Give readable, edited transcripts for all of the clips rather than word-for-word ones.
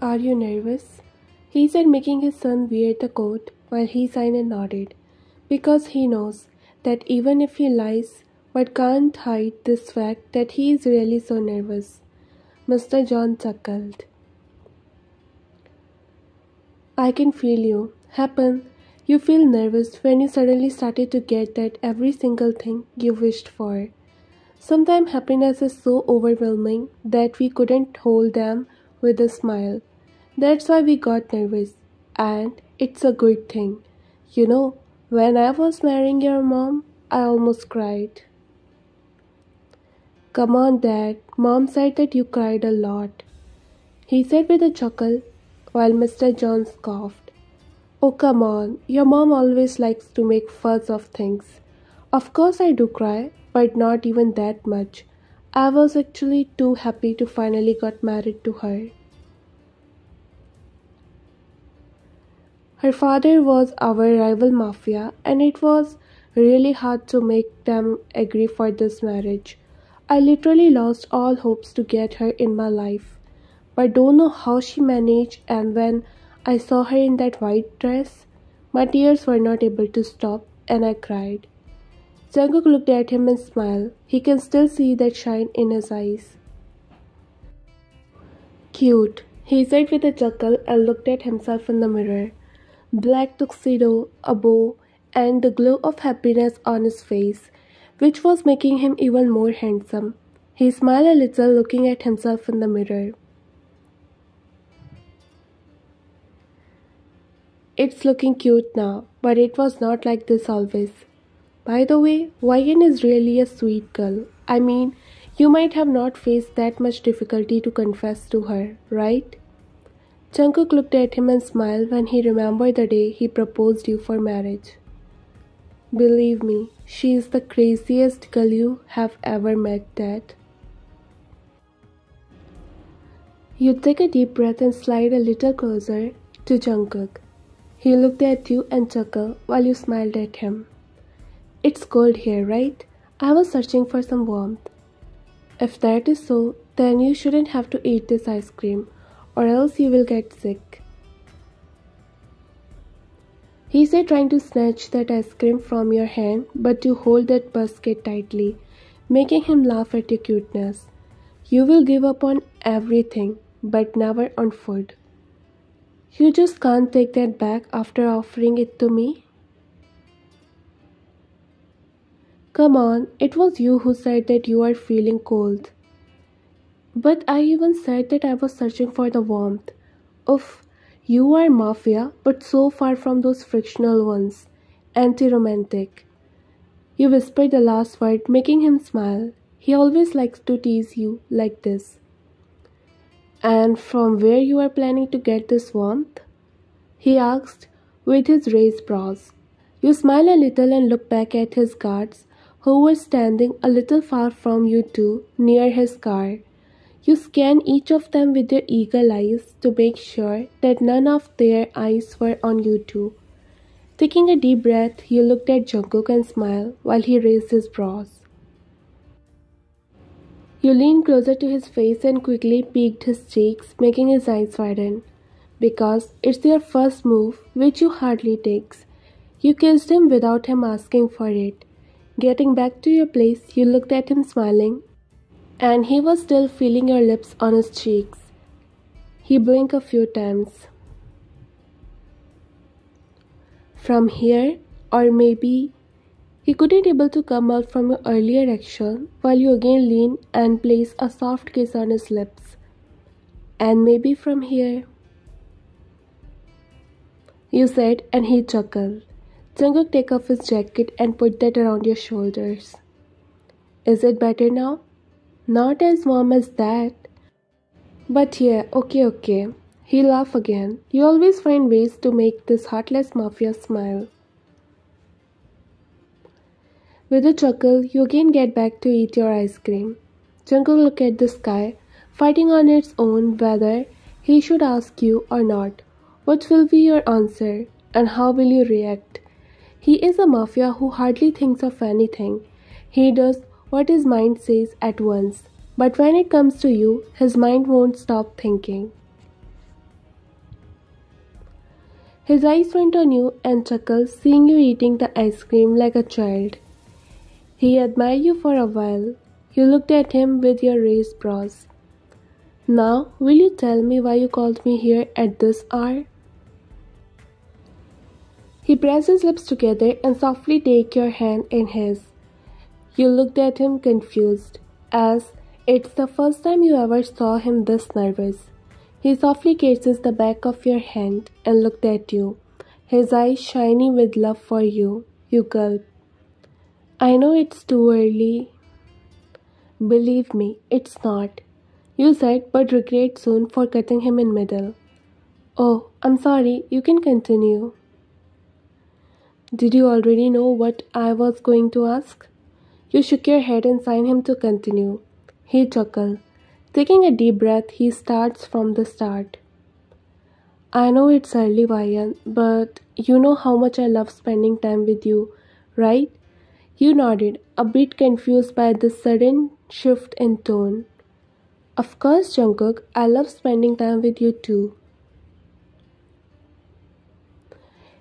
Are you nervous? He said, making his son wear the coat while he sighed and nodded, because he knows that even if he lies, but can't hide this fact that he is really so nervous. Mr. John chuckled. I can feel you. Happen. You feel nervous when you suddenly started to get that every single thing you wished for. Sometimes happiness is so overwhelming that we couldn't hold them with a smile. That's why we got nervous. And it's a good thing. You know, when I was marrying your mom, I almost cried. Come on, Dad. Mom said that you cried a lot, he said with a chuckle while Mr. John scoffed. Oh, come on. Your mom always likes to make fuss of things. Of course I do cry, but not even that much. I was actually too happy to finally got married to her. Her father was our rival mafia, and it was really hard to make them agree for this marriage. I literally lost all hopes to get her in my life, but don't know how she managed, and when I saw her in that white dress, my tears were not able to stop and I cried. Jungkook looked at him and smiled. He can still see that shine in his eyes. Cute, he said with a chuckle and looked at himself in the mirror. Black tuxedo, a bow, and the glow of happiness on his face, which was making him even more handsome. He smiled a little looking at himself in the mirror. It's looking cute now, but it was not like this always. By the way, Wyan is really a sweet girl. I mean, you might have not faced that much difficulty to confess to her, right? Jungkook looked at him and smiled when he remembered the day he proposed you for marriage. Believe me, she is the craziest girl you have ever met, Dad. You take a deep breath and slide a little closer to Jungkook. He looked at you and chuckled while you smiled at him. It's cold here, right? I was searching for some warmth. If that is so, then you shouldn't have to eat this ice cream, or else you will get sick. He said, trying to snatch that ice cream from your hand, but you hold that basket tightly, making him laugh at your cuteness. You will give up on everything, but never on food. You just can't take that back after offering it to me? Come on, it was you who said that you are feeling cold. But I even said that I was searching for the warmth. Oof, you are mafia, but so far from those frictional ones. Anti-romantic. You whispered the last word, making him smile. He always likes to tease you like this. And from where you are planning to get this warmth? He asked with his raised brows. You smile a little and look back at his guards, who were standing a little far from you two, near his car. You scan each of them with your eagle eyes to make sure that none of their eyes were on you two. Taking a deep breath, you looked at Jungkook and smiled while he raised his brows. You leaned closer to his face and quickly peeked his cheeks, making his eyes widen. Because it's your first move, which you hardly takes. You kissed him without him asking for it. Getting back to your place, you looked at him smiling, and he was still feeling your lips on his cheeks. He blinked a few times. From here, or maybe he couldn't able to come out from your earlier action while you again lean and place a soft kiss on his lips. And maybe from here, you said, and he chuckled. Jungkook took off his jacket and put that around your shoulders. Is it better now? Not as warm as that. But yeah, okay. He laughed again. You always find ways to make this heartless mafia smile. With a chuckle, you again get back to eat your ice cream. Jungkook looked at the sky, fighting on its own whether he should ask you or not. What will be your answer, and how will you react? He is a mafia who hardly thinks of anything. He does what his mind says at once. But when it comes to you, his mind won't stop thinking. His eyes went on you and chuckled, seeing you eating the ice cream like a child. He admired you for a while. You looked at him with your raised brows. Now, will you tell me why you called me here at this hour? He pressed his lips together and softly took your hand in his. You looked at him confused, as it's the first time you ever saw him this nervous. He softly kisses the back of your hand and looked at you, his eyes shiny with love for you. You gulped. I know it's too early. Believe me, it's not. You said, but regret soon for cutting him in middle. Oh, I'm sorry, you can continue. Did you already know what I was going to ask? You shook your head and signed him to continue. He chuckled. Taking a deep breath, he starts from the start. I know it's early, Vayan, but you know how much I love spending time with you, right? You nodded, a bit confused by the sudden shift in tone. Of course, Jungkook, I love spending time with you too.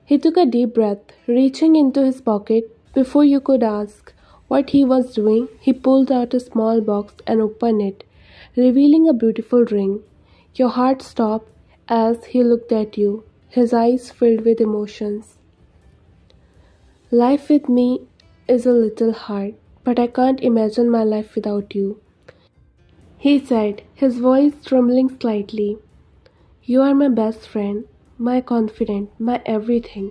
He took a deep breath, reaching into his pocket. Before you could ask what he was doing, he pulled out a small box and opened it, revealing a beautiful ring. Your heart stopped as he looked at you, his eyes filled with emotions. Life with me is a little hard, but I can't imagine my life without you, he said, his voice trembling slightly. You are my best friend, my confidant, my everything.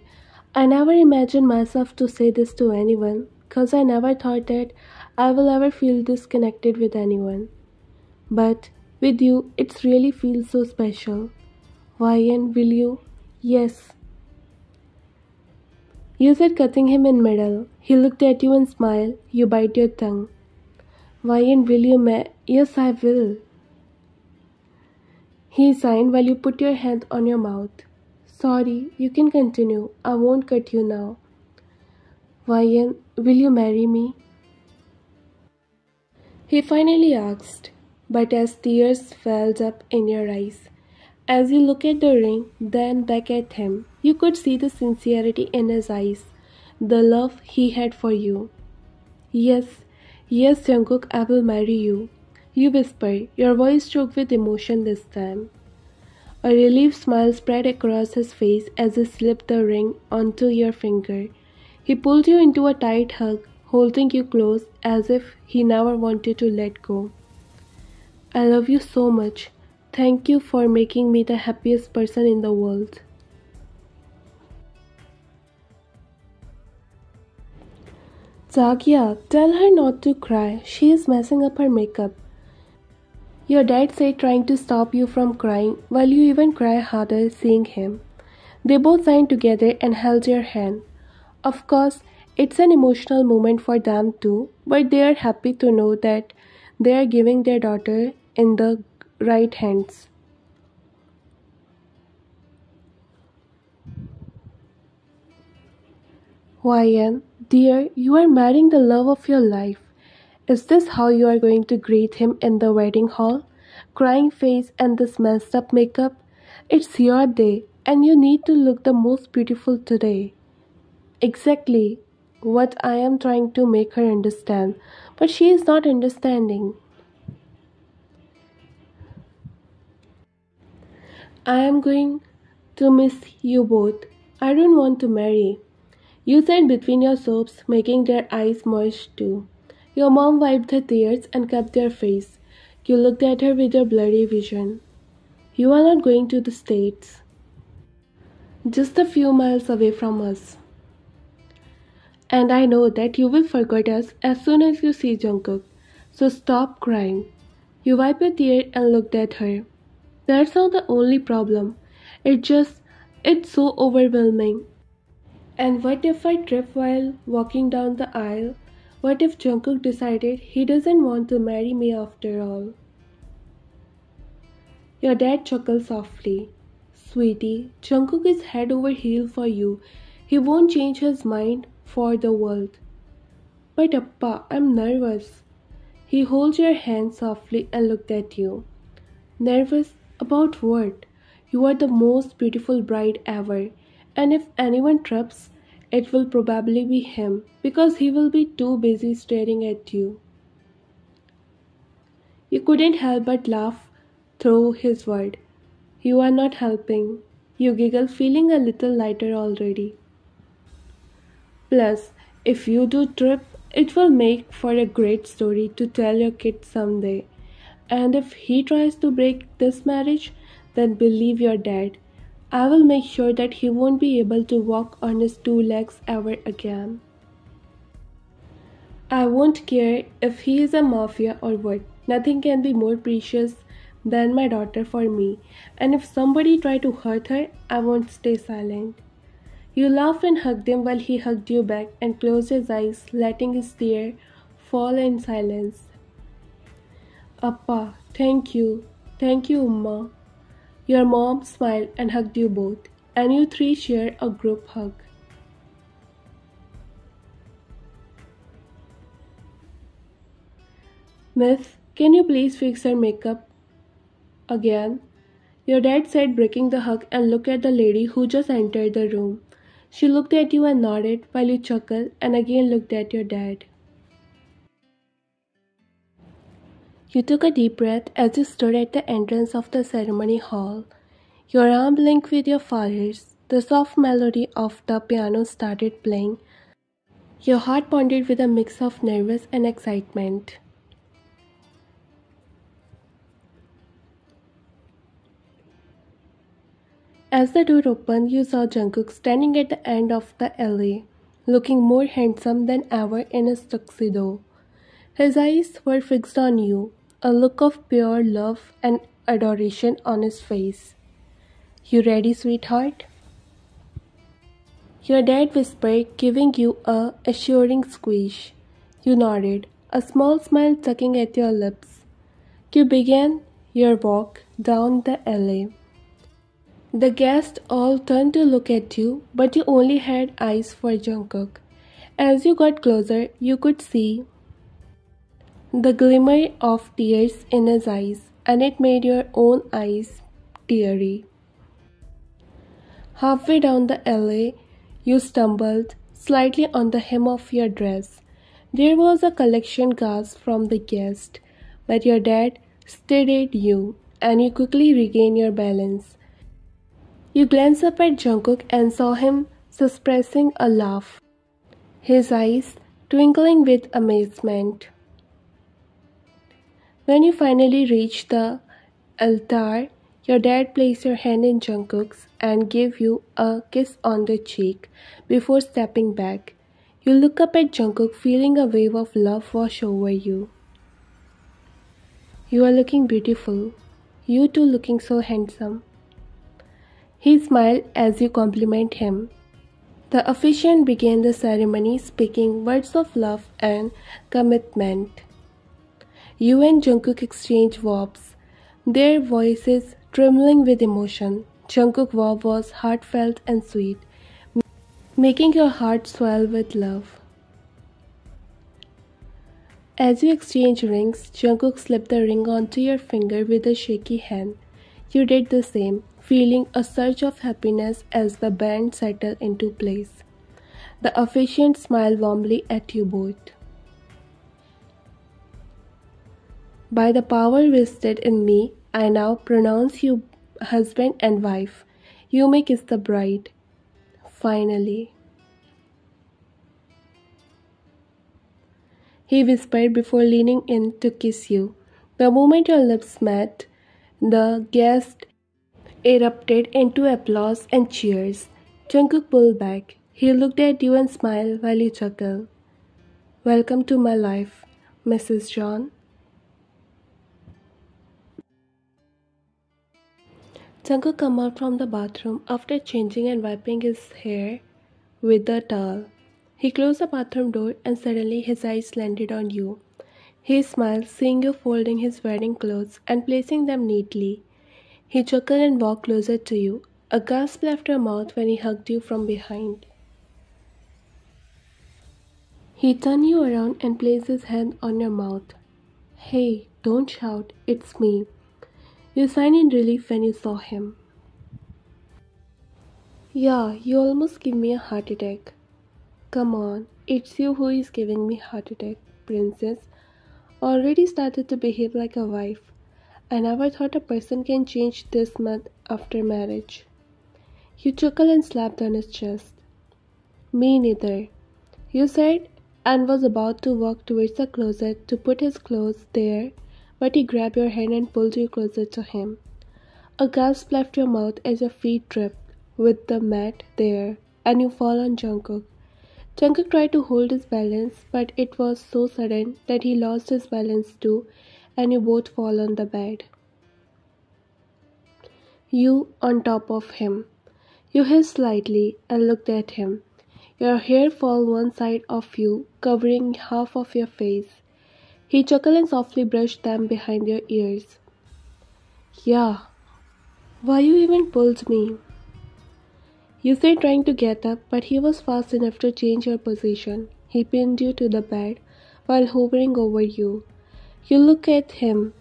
I never imagined myself to say this to anyone, 'cause I never thought that I will ever feel disconnected with anyone. But with you, it really feels so special. Ryan, will you? Yes. You said, cutting him in middle. He looked at you and smiled. You bite your tongue. Ryan, will you Yes, I will. He signed while you put your hand on your mouth. Sorry, you can continue. I won't cut you now. Ryan, will you marry me? He finally asked, but as tears welled up in your eyes. As you looked at the ring, then back at him, you could see the sincerity in his eyes, the love he had for you. Yes, yes, Jungkook, I will marry you. You whispered, your voice choked with emotion this time. A relieved smile spread across his face as he slipped the ring onto your finger. He pulled you into a tight hug, holding you close as if he never wanted to let go. I love you so much. Thank you for making me the happiest person in the world. Zagia, tell her not to cry. She is messing up her makeup. Your dad said, trying to stop you from crying, while you even cry harder seeing him. They both signed together and held your hand. Of course, it's an emotional moment for them too, but they are happy to know that they are giving their daughter in the right hands. Ryan, dear, you are marrying the love of your life. Is this how you are going to greet him in the wedding hall? Crying face and this messed up makeup? It's your day, and you need to look the most beautiful today. Exactly what I am trying to make her understand, but she is not understanding. I am going to miss you both. I don't want to marry. You said between your sobs, making their eyes moist too. Your mom wiped her tears and kept their face. You looked at her with your blurry vision. You are not going to the States. Just a few miles away from us. And I know that you will forget us as soon as you see Jungkook. So stop crying. You wiped your tear and looked at her. That's not the only problem. It's so overwhelming. And what if I trip while walking down the aisle? What if Jungkook decided he doesn't want to marry me after all? Your dad chuckled softly. Sweetie, Jungkook is head over heel for you. He won't change his mind for the world. But Appa, I'm nervous. He holds your hand softly and looked at you. Nervous about what? You are the most beautiful bride ever, And if anyone trips, it will probably be him because he will be too busy staring at you. You couldn't help but laugh through his word. You are not helping. You giggle, feeling a little lighter already. Plus, if you do trip, it will make for a great story to tell your kid someday. And if he tries to break this marriage, then believe your dad. I will make sure that he won't be able to walk on his two legs ever again. I won't care if he is a mafia or what. Nothing can be more precious than my daughter for me. And if somebody try to hurt her, I won't stay silent. You laughed and hugged him while he hugged you back and closed his eyes, letting his tear fall in silence. Appa, thank you. Thank you, Umma. Your mom smiled and hugged you both, and you three shared a group hug. Miss, can you please fix her makeup again? Your dad said, breaking the hug and looked at the lady who just entered the room. She looked at you and nodded while you chuckled and again looked at your dad. You took a deep breath as you stood at the entrance of the ceremony hall. Your arm linked with your father's. The soft melody of the piano started playing. Your heart pounded with a mix of nervous and excitement. As the door opened, you saw Jungkook standing at the end of the alley, looking more handsome than ever in his tuxedo. His eyes were fixed on you, a look of pure love and adoration on his face. You ready, sweetheart? Your dad whispered, giving you a assuring squeeze. You nodded, a small smile tugging at your lips. You began your walk down the alley. The guests all turned to look at you, but you only had eyes for Jungkook. As you got closer, you could see the glimmer of tears in his eyes, and it made your own eyes teary. Halfway down the alley, you stumbled slightly on the hem of your dress. There was a collection gasp from the guest, but your dad steadied you, and you quickly regained your balance. You glanced up at Jungkook and saw him suppressing a laugh, his eyes twinkling with amazement. When you finally reached the altar, your dad placed your hand in Jungkook's and gave you a kiss on the cheek before stepping back. You look up at Jungkook, feeling a wave of love wash over you. You are looking beautiful. You too looking so handsome. He smiled as you complimented him. The officiant began the ceremony speaking words of love and commitment. You and Jungkook exchanged vows, their voices trembling with emotion. Jungkook's vow was heartfelt and sweet, making your heart swell with love. As you exchanged rings, Jungkook slipped the ring onto your finger with a shaky hand. You did the same, feeling a surge of happiness as the band settled into place. The officiant smiled warmly at you both. By the power vested in me, I now pronounce you husband and wife. You may kiss the bride. Finally, he whispered before leaning in to kiss you. The moment your lips met, the guests erupted into applause and cheers. Jungkook pulled back. He looked at you and smiled while you chuckled. Welcome to my life, Mrs. John. Jungkook came out from the bathroom after changing and wiping his hair with a towel. He closed the bathroom door and suddenly his eyes landed on you. He smiled, seeing you folding his wedding clothes and placing them neatly. He chuckled and walked closer to you. A gasp left your mouth when he hugged you from behind. He turned you around and placed his hand on your mouth. Hey, don't shout, it's me. You sighed in relief when you saw him. Yeah, you almost give me a heart attack. Come on, it's you who is giving me heart attack, princess. Already started to behave like a wife. I never thought a person can change this much after marriage. You chuckled and slapped on his chest. Me neither. You said, and was about to walk towards the closet to put his clothes there, but he grabbed your hand and pulled you closer to him. A gasp left your mouth as your feet tripped with the mat there, and you fall on Jungkook. Jungkook tried to hold his balance, but it was so sudden that he lost his balance too, and you both fall on the bed. You on top of him. You hissed slightly and looked at him. Your hair fell one side of you, covering half of your face. He chuckled and softly brushed them behind your ears. Yeah, why you even pulled me? You said trying to get up, but he was fast enough to change your position. He pinned you to the bed while hovering over you. You look at him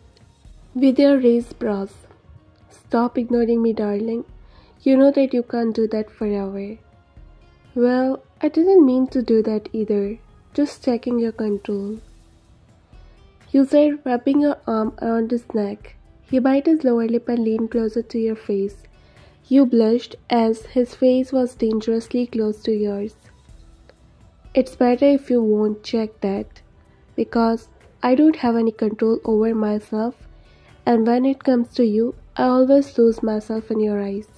with your raised brows. Stop ignoring me, darling. You know that you can't do that forever. Well, I didn't mean to do that either. Just checking your control. You said, wrapping your arm around his neck. He bit his lower lip and leaned closer to your face. You blushed as his face was dangerously close to yours. It's better if you won't check that, because I don't have any control over myself, and when it comes to you, I always lose myself in your eyes.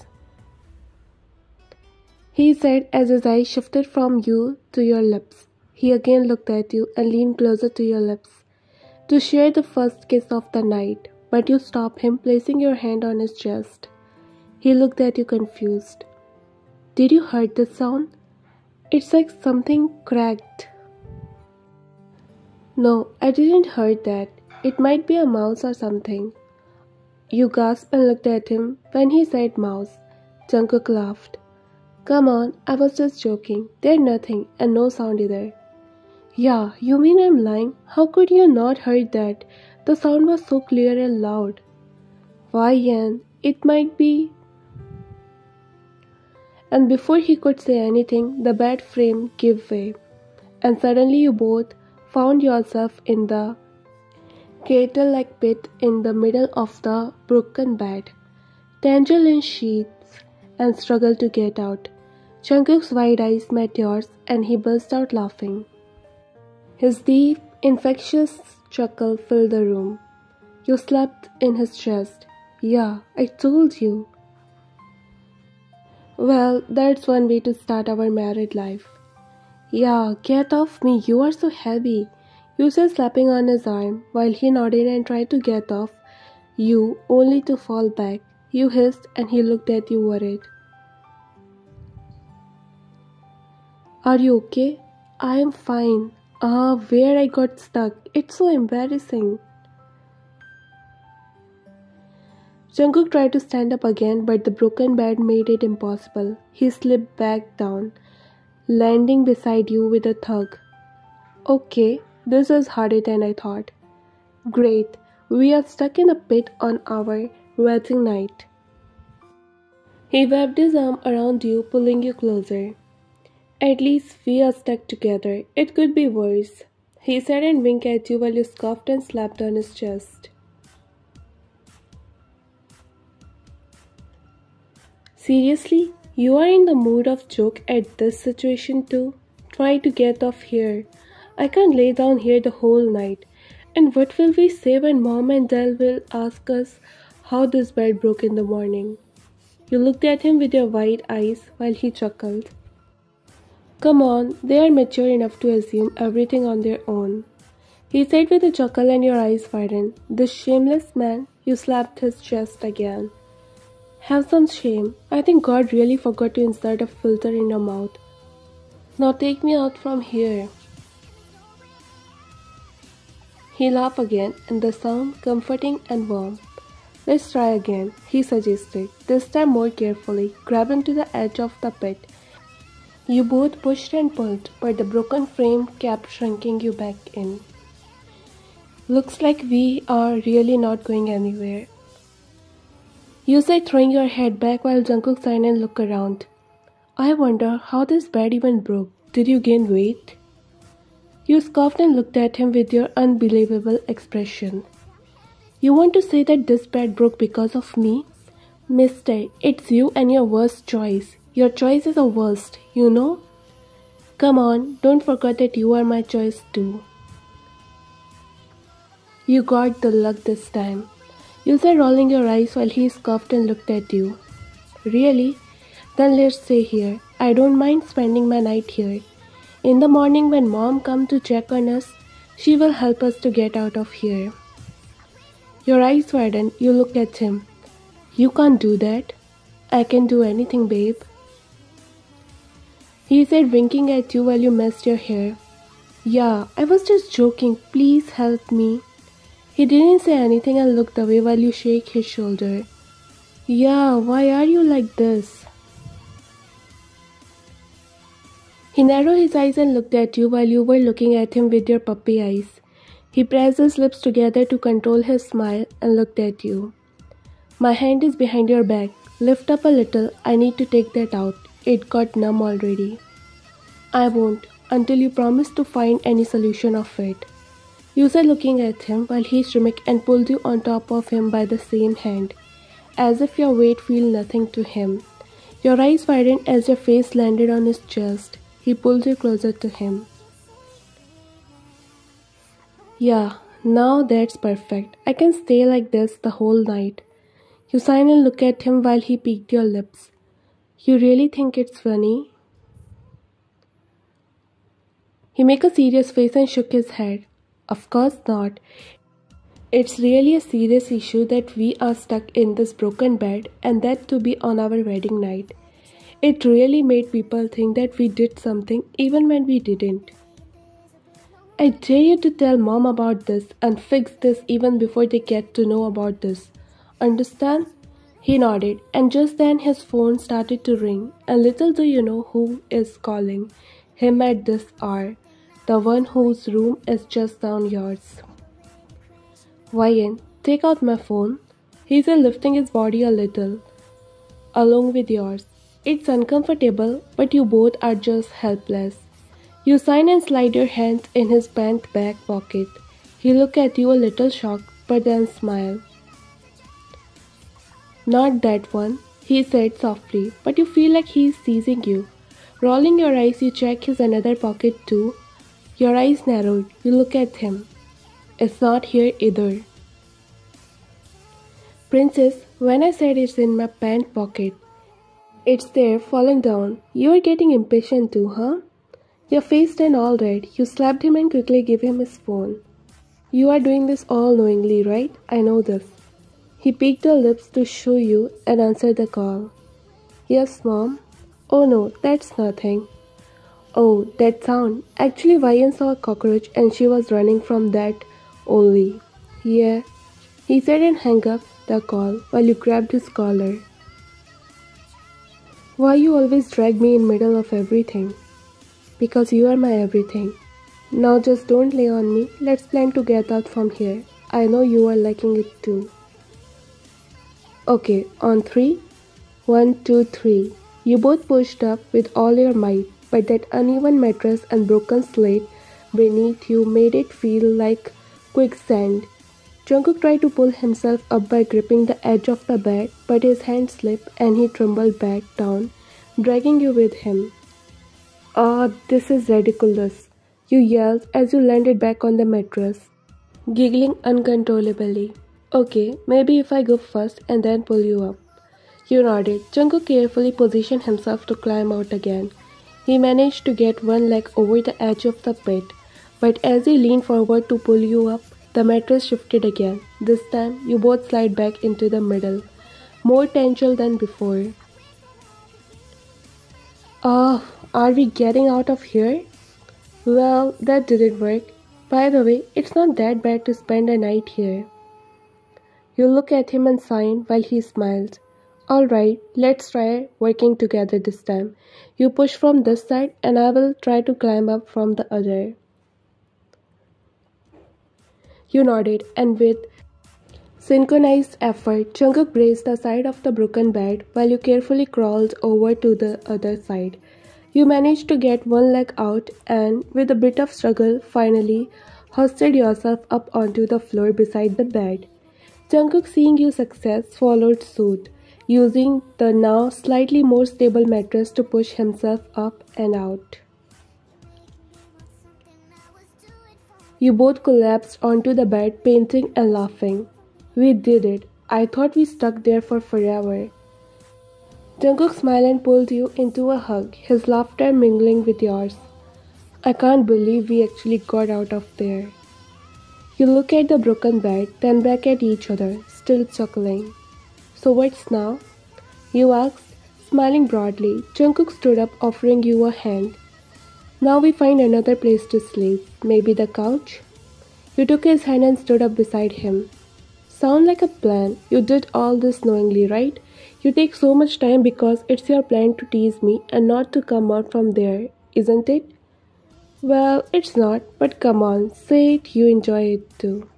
He said as his eyes shifted from you to your lips. He again looked at you and leaned closer to your lips to share the first kiss of the night, but you stopped him, placing your hand on his chest. He looked at you confused. Did you hear the sound? It's like something cracked. No, I didn't hear that. It might be a mouse or something. You gasped and looked at him. When he said mouse, Jungkook laughed. Come on, I was just joking. There's nothing, and no sound either. Yeah, you mean I'm lying? How could you not hear that? The sound was so clear and loud. Why, Yan, it might be... And before he could say anything, the bed frame gave way, and suddenly you both found yourself in the crater-like pit in the middle of the broken bed. Tangled in sheets and struggled to get out. Jungkook's wide eyes met yours, and he burst out laughing. His deep, infectious chuckle filled the room. You slept in his chest. Yeah, I told you. Well, that's one way to start our married life. Yeah, get off me, you are so heavy. You said, slapping on his arm, while he nodded and tried to get off you, only to fall back. You hissed and he looked at you worried. Are you okay? I am fine. Where I got stuck. It's so embarrassing. Jungkook tried to stand up again, but the broken bed made it impossible. He slipped back down, landing beside you with a thud. Okay, this is harder than I thought. Great, we are stuck in a pit on our wedding night. He wrapped his arm around you, pulling you closer. At least we are stuck together. It could be worse. He said and winked at you while you scoffed and slapped on his chest. Seriously? You are in the mood of joke at this situation too? Try to get off here. I can't lay down here the whole night. And what will we say when Mom and Dad will ask us how this bed broke in the morning? You looked at him with your wide eyes while he chuckled. Come on, they are mature enough to assume everything on their own. He said with a chuckle and your eyes widened. This shameless man, you slapped his chest again. Have some shame. I think God really forgot to insert a filter in your mouth. Now take me out from here. He laughed again, and the sound comforting and warm. Let's try again, he suggested, this time more carefully, grabbing to the edge of the pit. You both pushed and pulled, but the broken frame kept shrinking you back in. Looks like we are really not going anywhere. You said, throwing your head back while Jungkook sighed and looked around. I wonder how this bed even broke. Did you gain weight? You scoffed and looked at him with your unbelievable expression. You want to say that this bed broke because of me? Mister, it's you and your worst choice. Your choice is the worst, you know? Come on, don't forget that you are my choice too. You got the luck this time. You said, rolling your eyes while he scoffed and looked at you. Really? Then let's stay here. I don't mind spending my night here. In the morning when mom comes to check on us, she will help us to get out of here. Your eyes widen, you look at him. You can't do that. I can do anything, babe. He said, winking at you while you messed your hair. Yeah, I was just joking. Please help me. He didn't say anything and looked away while you shake his shoulder. Yeah, why are you like this? He narrowed his eyes and looked at you while you were looking at him with your puppy eyes. He pressed his lips together to control his smile and looked at you. My hand is behind your back. Lift up a little. I need to take that out. It got numb already. I won't until you promise to find any solution of it. You said, looking at him while he shrimmicked and pulled you on top of him by the same hand, as if your weight felt nothing to him. Your eyes widened as your face landed on his chest. He pulled you closer to him. Yeah, now that's perfect. I can stay like this the whole night. You sigh and look at him while he peeked your lips. You really think it's funny? He made a serious face and shook his head. Of course not. It's really a serious issue that we are stuck in this broken bed, and that to be on our wedding night. It really made people think that we did something even when we didn't. I dare you to tell mom about this and fix this even before they get to know about this. Understand? He nodded, and just then his phone started to ring, and little do you know who is calling him at this hour. The one whose room is just down yours. Ryan, take out my phone. He said, lifting his body a little, along with yours. It's uncomfortable, but you both are just helpless. You sign and slide your hands in his pant back pocket. He looked at you a little shocked, but then smiled. Not that one, he said softly, but you feel like he is teasing you. Rolling your eyes, you check his another pocket too. Your eyes narrowed. You look at him. It's not here either. Princess, when I said it's in my pant pocket, it's there falling down. You are getting impatient too, huh? Your face turned all red. You slapped him and quickly gave him his phone. You are doing this all knowingly, right? I know this. He peeked her lips to show you and answered the call. Yes, Mom. Oh no, that's nothing. Oh, that sound. Actually, Ryan saw a cockroach and she was running from that only. Yeah, he said and hung up the call while you grabbed his collar. Why you always drag me in middle of everything? Because you are my everything. Now just don't lay on me. Let's plan to get out from here. I know you are liking it too. Okay, on 3. 1, 2, 3. You both pushed up with all your might, but that uneven mattress and broken slate beneath you made it feel like quicksand. Jungkook tried to pull himself up by gripping the edge of the bed, but his hand slipped and he tumbled back down, dragging you with him. Ah, this is ridiculous, you yelled as you landed back on the mattress, giggling uncontrollably. Okay, maybe if I go first and then pull you up. You nodded. Jungkook carefully positioned himself to climb out again. He managed to get one leg over the edge of the bed, but as he leaned forward to pull you up, the mattress shifted again. This time, you both slide back into the middle, more tension than before. Oh, are we getting out of here? Well, that didn't work. By the way, it's not that bad to spend a night here. You look at him and sighed while he smiled. Alright, let's try working together this time. You push from this side and I will try to climb up from the other. You nodded, and with Synchronized effort, Jungkook braced the side of the broken bed while you carefully crawled over to the other side. You managed to get one leg out and, with a bit of struggle, finally hoisted yourself up onto the floor beside the bed. Jungkook, seeing your success, followed suit, using the now slightly more stable mattress to push himself up and out. You both collapsed onto the bed, panting and laughing. We did it. I thought we stuck there for forever. Jungkook smiled and pulled you into a hug, his laughter mingling with yours. I can't believe we actually got out of there. You look at the broken bed, then back at each other, still chuckling. So what's now? You asked, smiling broadly. Jungkook stood up, offering you a hand. Now we find another place to sleep, maybe the couch? You took his hand and stood up beside him. Sound like a plan. You did all this knowingly, right? You take so much time because it's your plan to tease me and not to come out from there, isn't it? Well, it's not, but come on, say it, you enjoy it too.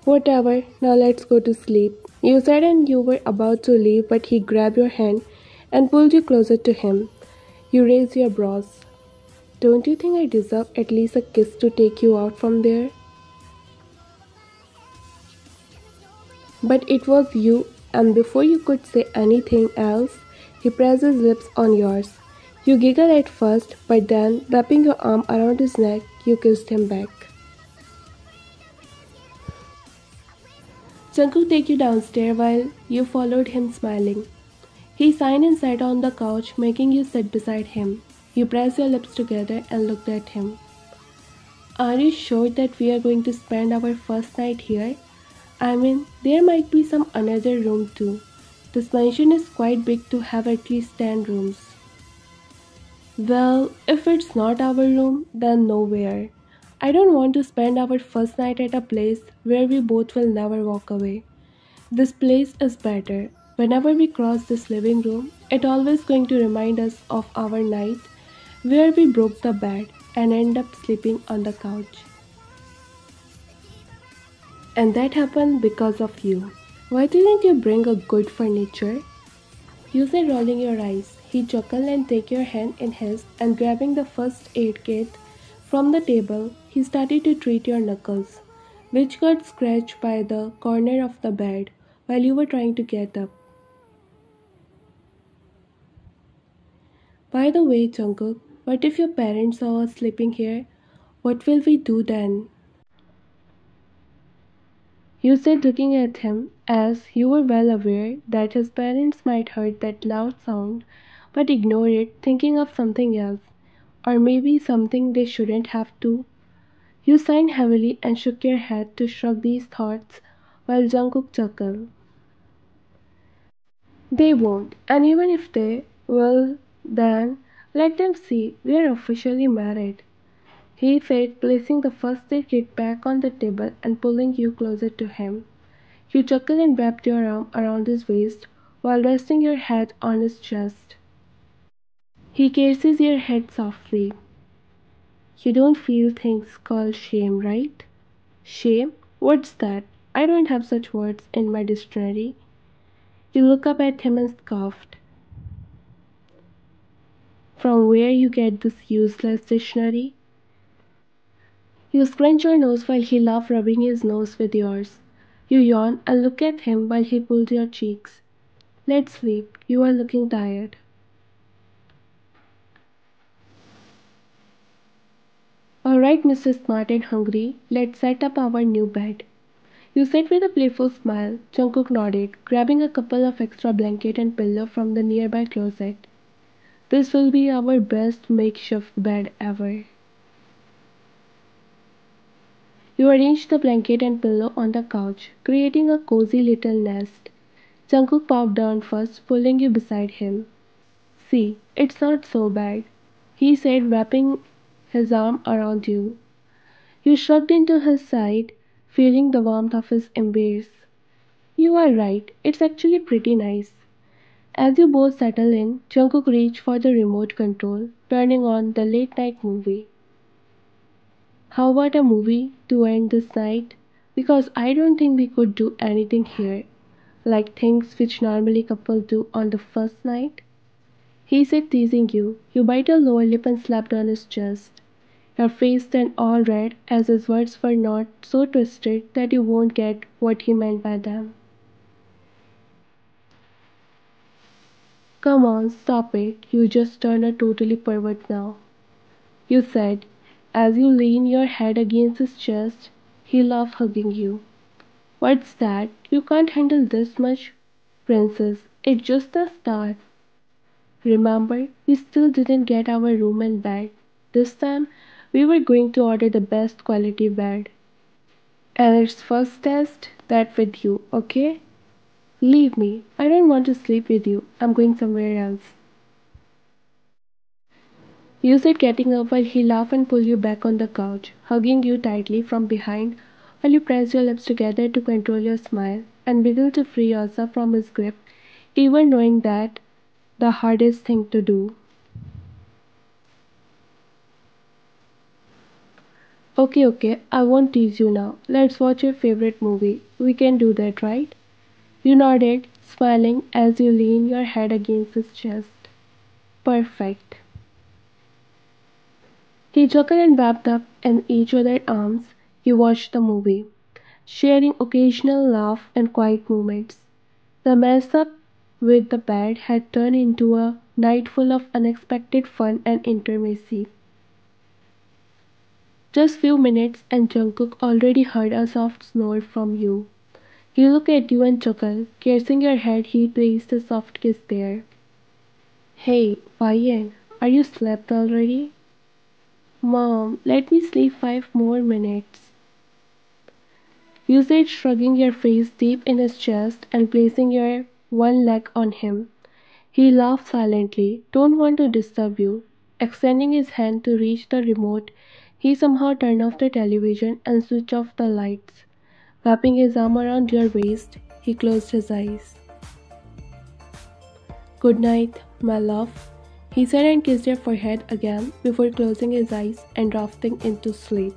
Whatever, now let's go to sleep. You said and you were about to leave, but he grabbed your hand and pulled you closer to him. You raised your brows. Don't you think I deserve at least a kiss to take you out from there? But it was you, and before you could say anything else, he pressed his lips on yours. You giggled at first, but then, wrapping your arm around his neck, you kissed him back. Jungkook took you downstairs while you followed him smiling. He signed and sat on the couch, making you sit beside him. You pressed your lips together and looked at him. Are you sure that we are going to spend our first night here? I mean, there might be some another room too. This mansion is quite big to have at least 10 rooms. Well, if it's not our room, then nowhere. I don't want to spend our first night at a place where we both will never walk away. This place is better. Whenever we cross this living room, it's always going to remind us of our night where we broke the bed and end up sleeping on the couch. And that happened because of you. Why didn't you bring a good furniture? You said, rolling your eyes. He chuckled and took your hand in his, and grabbing the first aid kit from the table, he started to treat your knuckles, which got scratched by the corner of the bed while you were trying to get up. By the way, Jungkook, what if your parents saw us sleeping here? What will we do then? You said, looking at him, as you were well aware that his parents might heard that loud sound, but ignore it, thinking of something else, or maybe something they shouldn't have to. You sighed heavily and shook your head to shrug these thoughts, while Jungkook chuckled. They won't, and even if they will, then let them see we're officially married. He said, placing the first aid kit back on the table and pulling you closer to him. You chuckled and wrapped your arm around his waist while resting your head on his chest. He caresses your head softly. You don't feel things called shame, right? Shame? What's that? I don't have such words in my dictionary. You look up at him and scoffed. From where you get this useless dictionary? You scrunch your nose while he laughed, rubbing his nose with yours. You yawn and look at him while he pulled your cheeks. Let's sleep. You are looking tired. Alright, Mr. Smart and Hungry, let's set up our new bed. You said with a playful smile. Jungkook nodded, grabbing a couple of extra blanket and pillow from the nearby closet. This will be our best makeshift bed ever. You arranged the blanket and pillow on the couch, creating a cozy little nest. Jungkook popped down first, pulling you beside him. See, it's not so bad, he said, wrapping his arm around you. You shrugged into his side, feeling the warmth of his embrace. You are right, it's actually pretty nice. As you both settle in, Jungkook reached for the remote control, turning on the late night movie. How about a movie to end this night? Because I don't think we could do anything here, like things which normally couples do on the first night. He said, teasing you. You bite your lower lip and slapped on his chest. Your face turned all red as his words were not so twisted that you won't get what he meant by them. Come on, stop it. You just turned a totally pervert now. You said, as you lean your head against his chest. He loved hugging you. What's that? You can't handle this much? Princess, it's just the start. Remember, we still didn't get our room and bed. This time, we were going to order the best quality bed. And it's first test that with you, okay? Leave me. I don't want to sleep with you. I'm going somewhere else. You said, getting up while he laughed and pulled you back on the couch, hugging you tightly from behind while you pressed your lips together to control your smile and wiggle to free yourself from his grip, even knowing that the hardest thing to do. Okay, okay, I won't tease you now. Let's watch your favorite movie. We can do that, right? You nodded, smiling as you leaned your head against his chest. Perfect. He chuckled and wrapped up in each other's arms. You watched the movie, sharing occasional laugh and quiet moments. The mess up with the bed had turned into a night full of unexpected fun and intimacy. Just few minutes and Jungkook already heard a soft snore from you. He looked at you and chuckled, caressing your head. He placed a soft kiss there. Hey, Ryan, are you slept already? Mom, let me sleep 5 more minutes. You said, shrugging your face deep in his chest and placing your one leg on him. He laughed silently. Don't want to disturb you. Extending his hand to reach the remote, he somehow turned off the television and switched off the lights. Wrapping his arm around your waist, he closed his eyes. Good night, my love, he said and kissed your forehead again before closing his eyes and drifting into sleep.